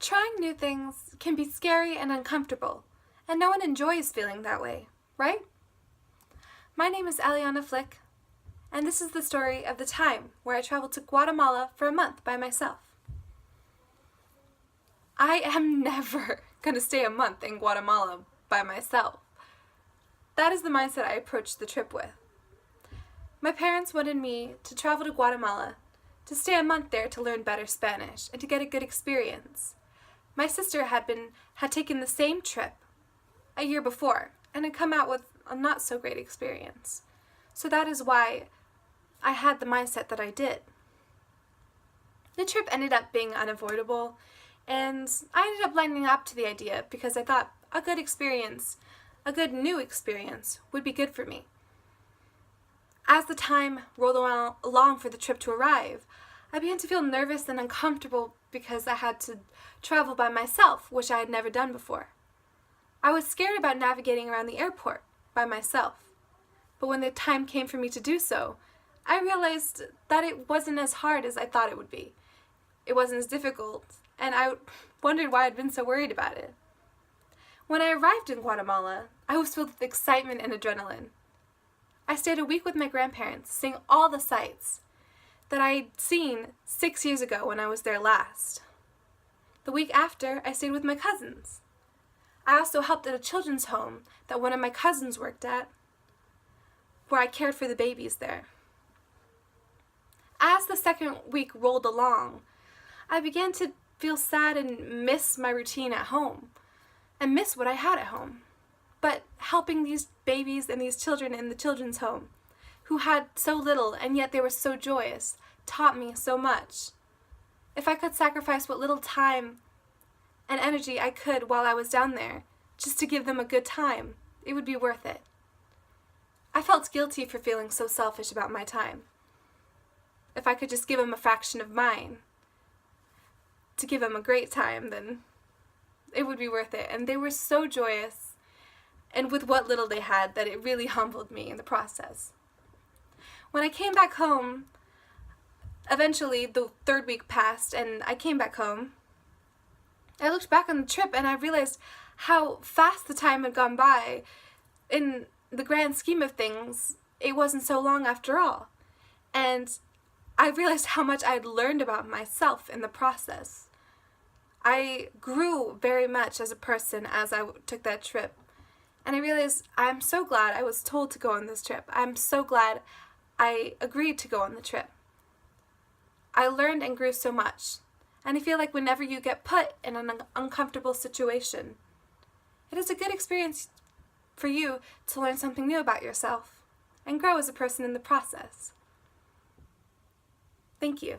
Trying new things can be scary and uncomfortable, and no one enjoys feeling that way, right? My name is Aliana Flick, and this is the story of the time where I traveled to Guatemala for a month by myself. I am never going to stay a month in Guatemala by myself. That is the mindset I approached the trip with. My parents wanted me to travel to Guatemala to stay a month there to learn better Spanish and to get a good experience. My sister had taken the same trip a year before and had come out with a not so great experience. So that is why I had the mindset that I did. The trip ended up being unavoidable, and I ended up lining up to the idea because I thought a good experience, a good new experience, would be good for me. As the time rolled along for the trip to arrive, I began to feel nervous and uncomfortable because I had to travel by myself, which I had never done before. I was scared about navigating around the airport by myself, but when the time came for me to do so, I realized that it wasn't as hard as I thought it would be. It wasn't as difficult, and I wondered why I'd been so worried about it. When I arrived in Guatemala, I was filled with excitement and adrenaline. I stayed a week with my grandparents, seeing all the sights that I'd seen 6 years ago when I was there last. The week after, I stayed with my cousins. I also helped at a children's home that one of my cousins worked at, where I cared for the babies there. As the second week rolled along, I began to feel sad and miss my routine at home, and miss what I had at home. But helping these babies and these children in the children's home, who had so little and yet they were so joyous, taught me so much. If I could sacrifice what little time and energy I could while I was down there, just to give them a good time, it would be worth it. I felt guilty for feeling so selfish about my time. If I could just give them a fraction of mine, to give them a great time, then it would be worth it. And they were so joyous, and with what little they had, that it really humbled me in the process. When I came back home, eventually the third week passed and I came back home. I looked back on the trip and I realized how fast the time had gone by. In the grand scheme of things, it wasn't so long after all. And I realized how much I had learned about myself in the process. I grew very much as a person as I took that trip. And I realized I'm so glad I was told to go on this trip. I'm so glad I agreed to go on the trip. I learned and grew so much. And I feel like whenever you get put in an uncomfortable situation, it is a good experience for you to learn something new about yourself and grow as a person in the process. Thank you.